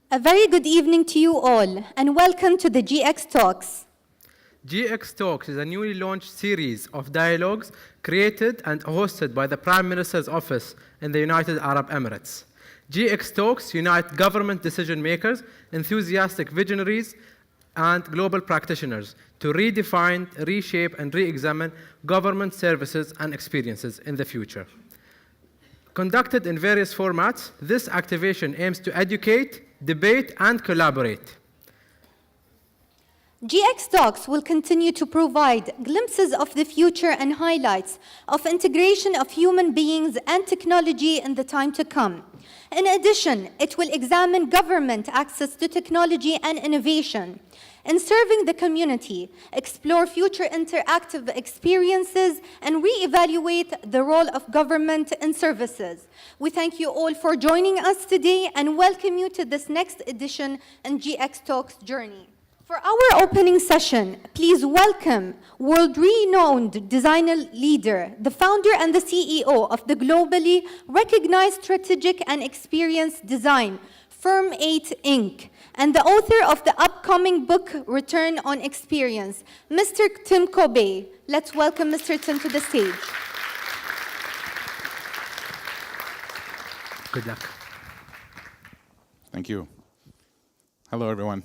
A very good evening to you all, and welcome to the GXTalks. GXTalks is a newly launched series of dialogues created and hosted by the Prime Minister's Office in the United Arab Emirates. GXTalks unite government decision makers, enthusiastic visionaries, and global practitioners to redefine, reshape, and re-examine government services and experiences in the future. Conducted in various formats, this activation aims to educate, debate, and collaborate. GXTalks will continue to provide glimpses of the future and highlights of integration of human beings and technology in the time to come. In addition, it will examine government access to technology and innovation in serving the community, explore future interactive experiences, and re-evaluate the role of government in services. We thank you all for joining us today and welcome you to this next edition in GXTalks journey. For our opening session, please welcome world-renowned designer leader, the founder and the CEO of the globally recognized strategic and experience design firm 8 Inc., and the author of the upcoming book, Return on Experience, Mr. Tim Kobe. Let's welcome Mr. Tim to the stage. Good luck. Thank you. Hello, everyone.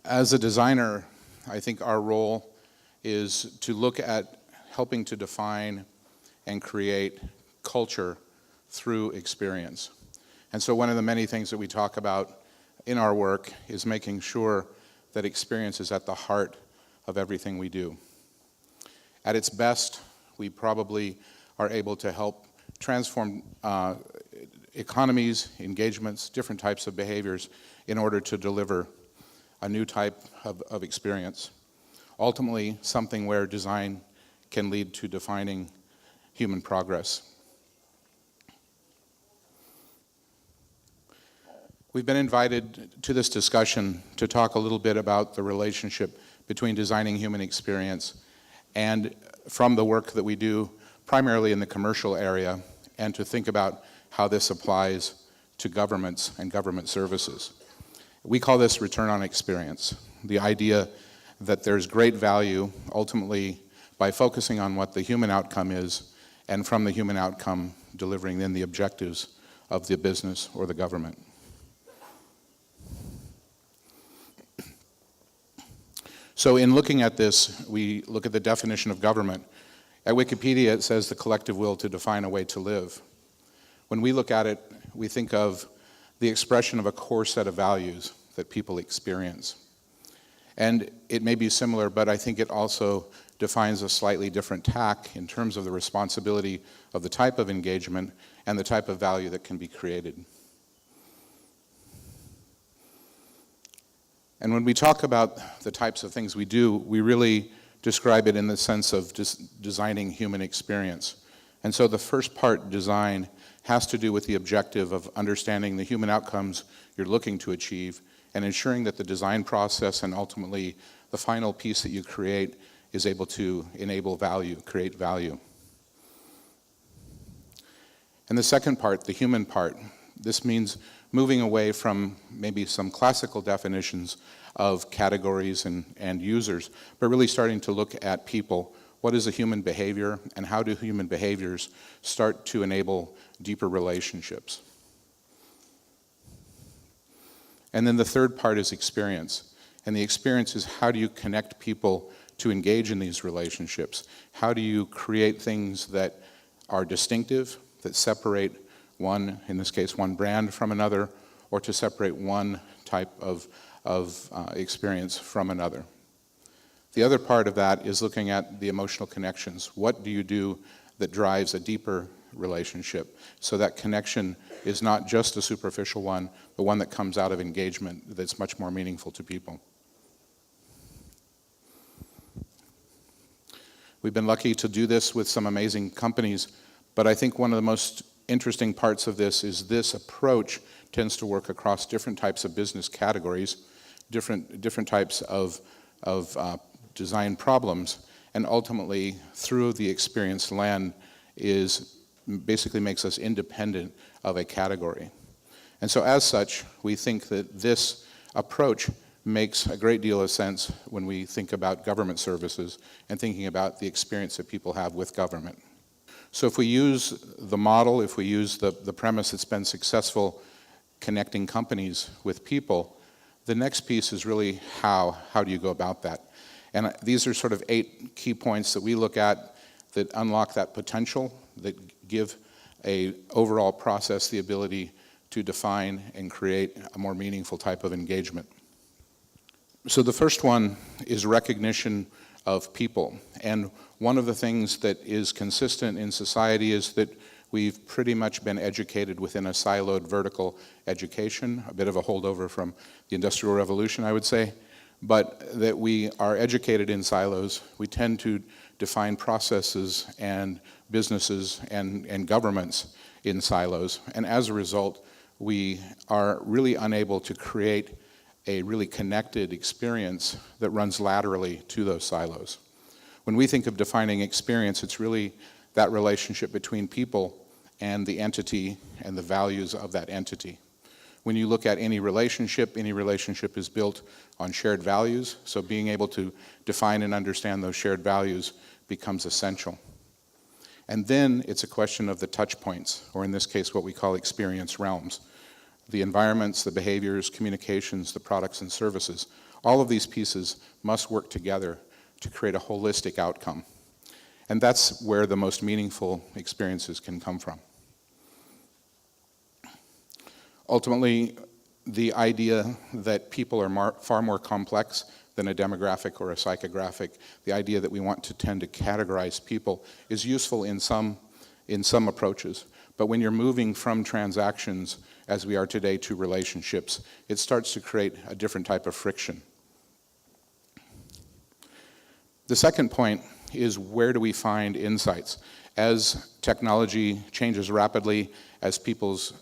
As a designer, I think our role is to look at helping to define and create culture through experience. And so one of the many things that we talk about in our work is making sure that experience is at the heart of everything we do. At its best, we probably are able to help transform economies, engagements, different types of behaviors in order to deliver a new type of experience. Ultimately, something where design can lead to defining human progress. We've been invited to this discussion to talk a little bit about the relationship between designing human experience and from the work that we do primarily in the commercial area, and to think about how this applies to governments and government services. We call this return on experience, the idea that there's great value ultimately by focusing on what the human outcome is, and from the human outcome delivering then the objectives of the business or the government. So in looking at this, we look at the definition of government. At Wikipedia, it says the collective will to define a way to live. When we look at it, we think of the expression of a core set of values that people experience. And it may be similar, but I think it also defines a slightly different tack in terms of the responsibility of the type of engagement and the type of value that can be created. And when we talk about the types of things we do, we really describe it in the sense of designing human experience. And so the first part, design, has to do with the objective of understanding the human outcomes you're looking to achieve and ensuring that the design process and ultimately the final piece that you create is able to enable value, create value. And the second part, the human part, this means moving away from maybe some classical definitions of categories and users, but really starting to look at people. What is a human behavior, and how do human behaviors start to enable deeper relationships? And then the third part is experience. And the experience is how do you connect people to engage in these relationships? How do you create things that are distinctive, that separate one, in this case, one brand from another, or to separate one type of experience from another? The other part of that is looking at the emotional connections. What do you do that drives a deeper relationship so that connection is not just a superficial one, but one that comes out of engagement that's much more meaningful to people? We've been lucky to do this with some amazing companies, but I think one of the most interesting parts of this is this approach tends to work across different types of business categories, different types of design problems, and ultimately through the experience lens is basically makes us independent of a category. And so as such, we think that this approach makes a great deal of sense when we think about government services and thinking about the experience that people have with government. So if we use the model, if we use the premise that's been successful connecting companies with people, the next piece is really how do you go about that? And these are sort of 8 key points that we look at that unlock that potential, that give a overall process the ability to define and create a more meaningful type of engagement. So the first one is recognition of people. And one of the things that is consistent in society is that we've pretty much been educated within a siloed vertical education, a bit of a holdover from the Industrial Revolution, I would say, but that we are educated in silos. We tend to define processes and businesses and governments in silos, and as a result, we are really unable to create a really connected experience that runs laterally to those silos. When we think of defining experience, it's really that relationship between people and the entity and the values of that entity. When you look at any relationship is built on shared values, so being able to define and understand those shared values becomes essential. And then it's a question of the touch points, or in this case what we call experience realms. The environments, the behaviors, communications, the products and services, all of these pieces must work together to create a holistic outcome. And that's where the most meaningful experiences can come from. Ultimately, the idea that people are far more complex than a demographic or a psychographic, the idea that we want to tend to categorize people is useful in some approaches. But when you're moving from transactions, as we are today, to relationships, it starts to create a different type of friction. The second point is, where do we find insights? As technology changes rapidly, as people's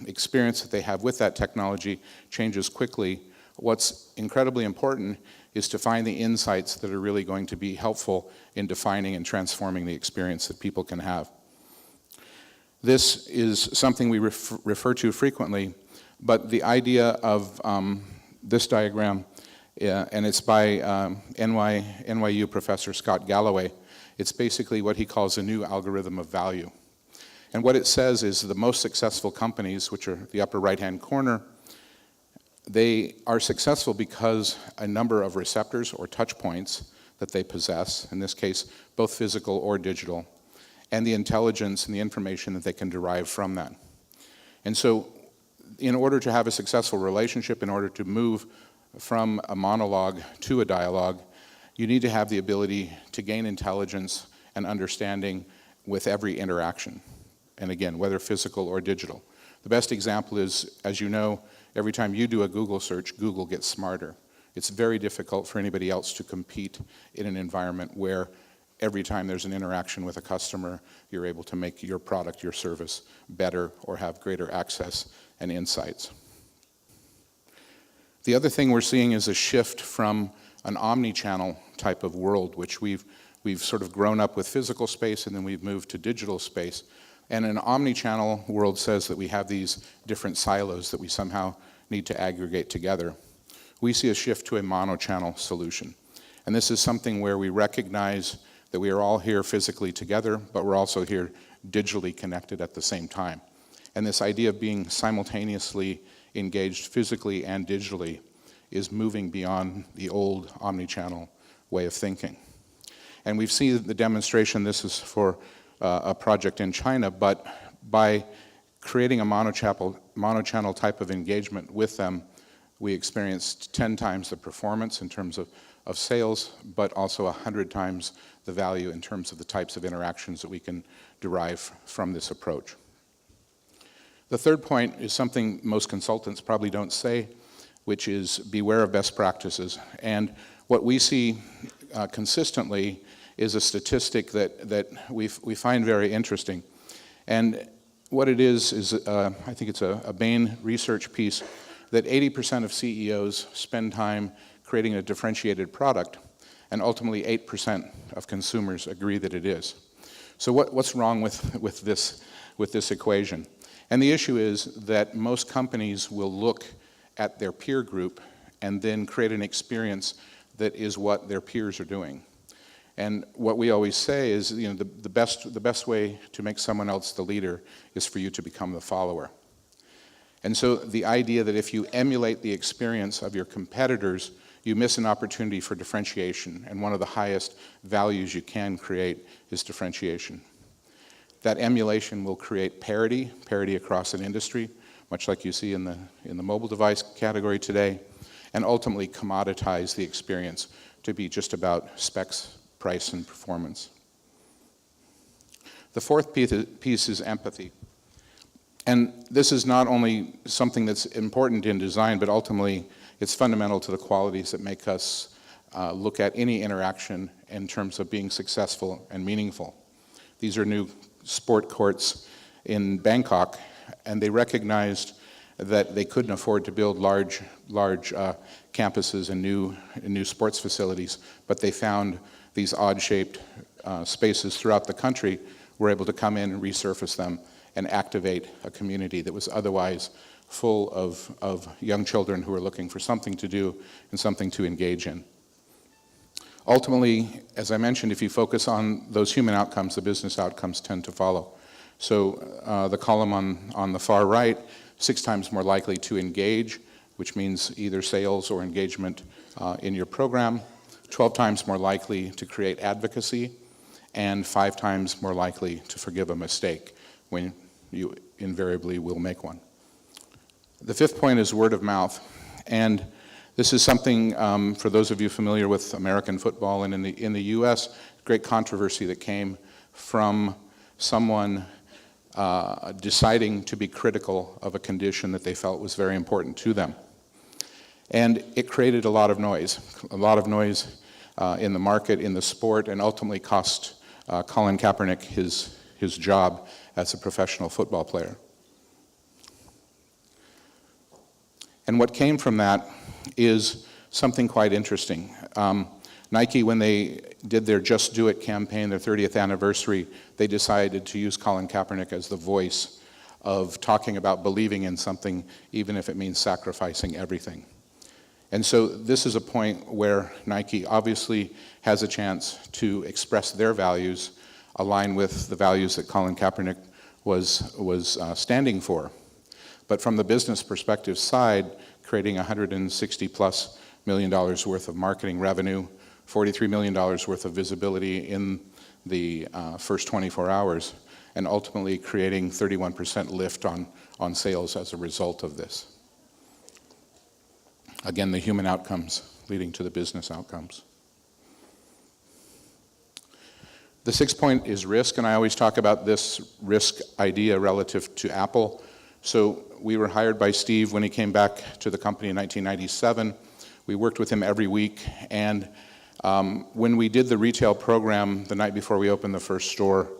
experience that they have with that technology changes quickly, what's incredibly important is to find the insights that are really going to be helpful in defining and transforming the experience that people can have. This is something we refer to frequently, but the idea of this diagram, and it's by NYU professor Scott Galloway, it's basically what he calls a new algorithm of value. And what it says is the most successful companies, which are the upper right-hand corner, they are successful because a number of receptors or touch points that they possess, in this case, both physical or digital, and the intelligence and the information that they can derive from that. And so, in order to have a successful relationship, in order to move from a monologue to a dialogue, you need to have the ability to gain intelligence and understanding with every interaction. And again, whether physical or digital. The best example is, as you know, every time you do a Google search, Google gets smarter. It's very difficult for anybody else to compete in an environment where every time there's an interaction with a customer, you're able to make your product, your service better or have greater access and insights. The other thing we're seeing is a shift from an omni-channel type of world, which we've sort of grown up with physical space and then we've moved to digital space. And an omni-channel world says that we have these different silos that we somehow need to aggregate together. We see a shift to a mono-channel solution. And this is something where we recognize that we are all here physically together, but we're also here digitally connected at the same time. And this idea of being simultaneously engaged physically and digitally is moving beyond the old omni-channel way of thinking. And we've seen the demonstration, this is for a project in China, but by creating a mono-channel type of engagement with them, we experienced 10 times the performance in terms of sales, but also 100 times the value in terms of the types of interactions that we can derive from this approach. The third point is something most consultants probably don't say, which is beware of best practices. And what we see consistently is a statistic that we find very interesting. And what it is I think it's a Bain research piece, that 80% of CEOs spend time creating a differentiated product, and ultimately 8% of consumers agree that it is. So what's wrong with this equation? And the issue is that most companies will look at their peer group and then create an experience that is what their peers are doing. And what we always say is, the best way to make someone else the leader is for you to become the follower. And so the idea that if you emulate the experience of your competitors, you miss an opportunity for differentiation, and one of the highest values you can create is differentiation. That emulation will create parity across an industry, much like you see in the mobile device category today, and ultimately commoditize the experience to be just about specs, price, and performance. The fourth piece is empathy. And this is not only something that's important in design, but ultimately it's fundamental to the qualities that make us look at any interaction in terms of being successful and meaningful. These are new sport courts in Bangkok, and they recognized that they couldn't afford to build large campuses and new sports facilities, but they found these odd-shaped spaces throughout the country, were able to come in and resurface them and activate a community that was otherwise full of young children who were looking for something to do and something to engage in. Ultimately, as I mentioned, if you focus on those human outcomes, the business outcomes tend to follow. So the column on the far right, 6 times more likely to engage, which means either sales or engagement in your program, 12 times more likely to create advocacy, and 5 times more likely to forgive a mistake when you invariably will make one. The fifth point is word of mouth. And this is something, for those of you familiar with American football and in the US, great controversy that came from someone deciding to be critical of a condition that they felt was very important to them. And it created a lot of noise in the market, in the sport, and ultimately cost Colin Kaepernick his job as a professional football player. And what came from that is something quite interesting. Nike, when they did their Just Do It campaign, their 30th anniversary, they decided to use Colin Kaepernick as the voice of talking about believing in something, even if it means sacrificing everything. And so this is a point where Nike obviously has a chance to express their values, align with the values that Colin Kaepernick was standing for. But from the business perspective side, creating $160+ million worth of marketing revenue, $43 million worth of visibility in the first 24 hours, and ultimately creating 31% lift on sales as a result of this. Again, the human outcomes leading to the business outcomes. The 6th point is risk, and I always talk about this risk idea relative to Apple. So we were hired by Steve when he came back to the company in 1997. We worked with him every week, and when we did the retail program the night before we opened the first store,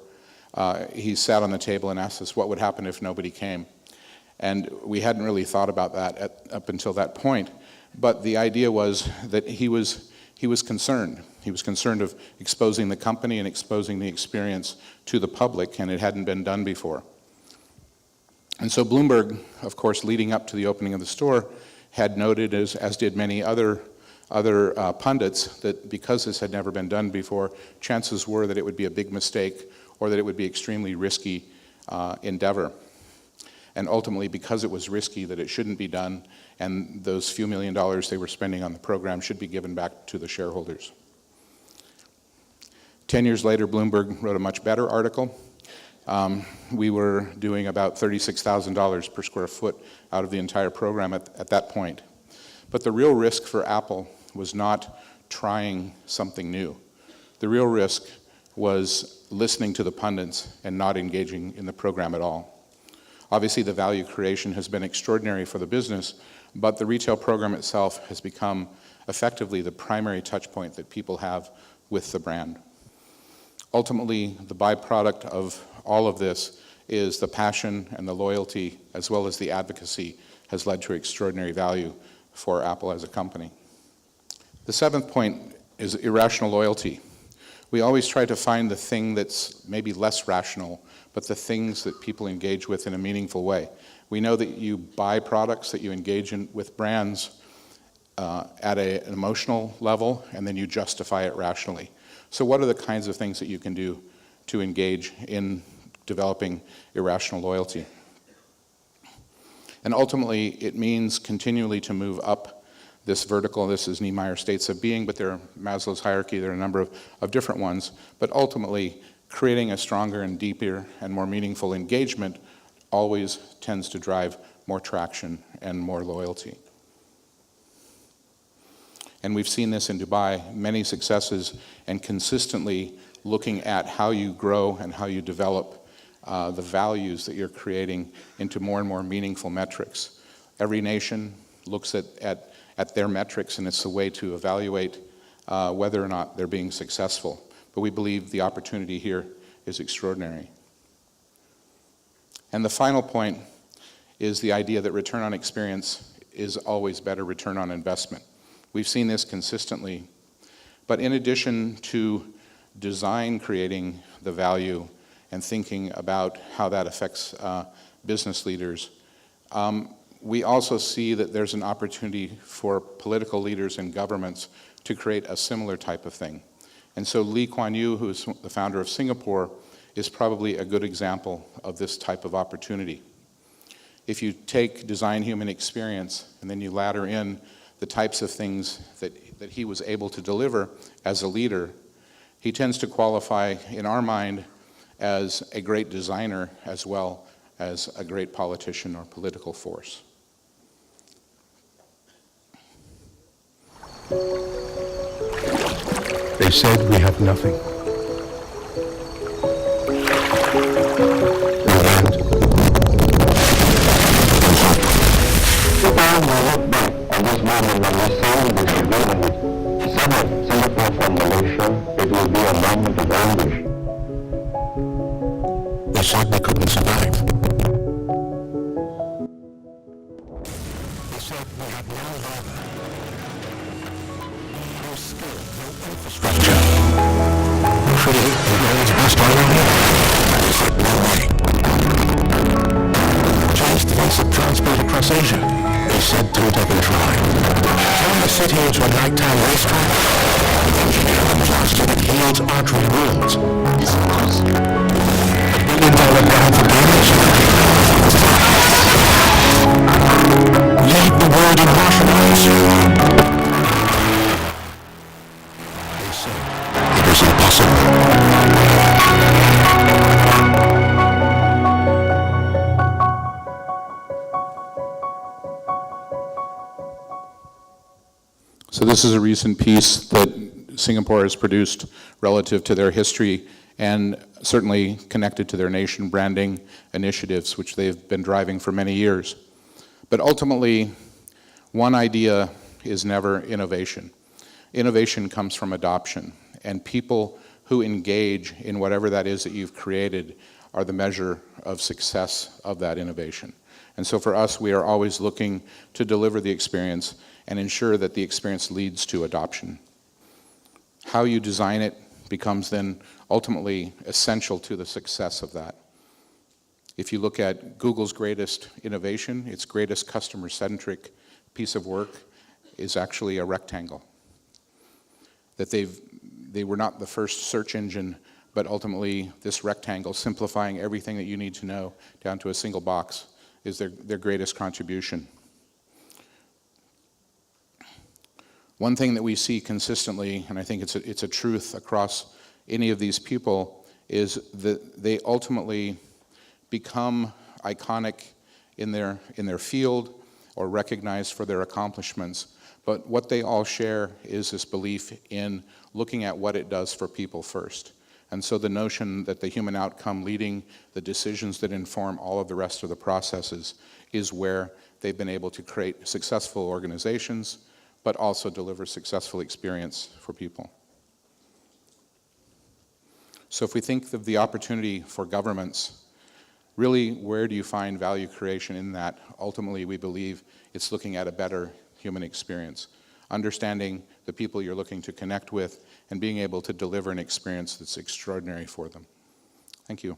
he sat on the table and asked us what would happen if nobody came. And we hadn't really thought about that up until that point. But the idea was that he was concerned. He was concerned of exposing the company and exposing the experience to the public, and it hadn't been done before. And so Bloomberg, of course, leading up to the opening of the store, had noted, as did many other pundits, that because this had never been done before, chances were that it would be a big mistake or that it would be extremely risky endeavor. And ultimately, because it was risky, that it shouldn't be done, and those few $1 million they were spending on the program should be given back to the shareholders. 10 years later, Bloomberg wrote a much better article. We were doing about $36,000 per square foot out of the entire program at that point. But the real risk for Apple was not trying something new. The real risk was listening to the pundits and not engaging in the program at all. Obviously, the value creation has been extraordinary for the business, but the retail program itself has become effectively the primary touch point that people have with the brand. Ultimately, the byproduct of all of this is the passion and the loyalty, as well as the advocacy, has led to extraordinary value for Apple as a company. The 7th point is irrational loyalty. We always try to find the thing that's maybe less rational, but the things that people engage with in a meaningful way. We know that you buy products, that you engage with brands at an emotional level, and then you justify it rationally. So what are the kinds of things that you can do to engage in developing irrational loyalty? And ultimately, it means continually to move up this vertical. This is Niemeyer's states of being, but there are Maslow's hierarchy, there are a number of different ones. But ultimately, creating a stronger and deeper and more meaningful engagement always tends to drive more traction and more loyalty. And we've seen this in Dubai, many successes, and consistently looking at how you grow and how you develop the values that you're creating into more and more meaningful metrics. Every nation looks at their metrics, and it's a way to evaluate whether or not they're being successful. But we believe the opportunity here is extraordinary. And the final point is the idea that return on experience is always better return on investment. We've seen this consistently. But in addition to design creating the value and thinking about how that affects business leaders, we also see that there's an opportunity for political leaders and governments to create a similar type of thing. And so Lee Kuan Yew, who is the founder of Singapore, is probably a good example of this type of opportunity. If you take design human experience and then you ladder in the types of things that he was able to deliver as a leader, he tends to qualify, in our mind, as a great designer as well as a great politician or political force. They said we have nothing. No land. People will look back on this moment when we signed this agreement with Singapore Foundation. It will be a moment of anguish. They said they couldn't survive. They said we have no labor, no skill, no infrastructure. Pretty, the world's best already. I said no way. Changed the basic transport across Asia. They said don't even try. Turn the city into a nighttime racetrack. Engineer and plaster that heals artery wounds. This was $1 billion down for damage. Lead the world in martialized. They said it was impossible. So this is a recent piece that Singapore has produced relative to their history and certainly connected to their nation branding initiatives, which they've been driving for many years. But ultimately, one idea is never innovation. Innovation comes from adoption, and people who engage in whatever that is that you've created are the measure of success of that innovation. And so for us, we are always looking to deliver the experience and ensure that the experience leads to adoption. How you design it becomes then ultimately essential to the success of that. If you look at Google's greatest innovation, its greatest customer-centric piece of work is actually a rectangle. That they were not the first search engine, but ultimately this rectangle, simplifying everything that you need to know down to a single box, is their greatest contribution. One thing that we see consistently, and I think it's a truth across any of these people, is that they ultimately become iconic in their field or recognized for their accomplishments. But what they all share is this belief in looking at what it does for people first. And so the notion that the human outcome leading the decisions that inform all of the rest of the processes is where they've been able to create successful organizations, but also deliver successful experience for people. So if we think of the opportunity for governments, really, where do you find value creation in that? Ultimately, we believe it's looking at a better human experience, understanding the people you're looking to connect with, and being able to deliver an experience that's extraordinary for them. Thank you.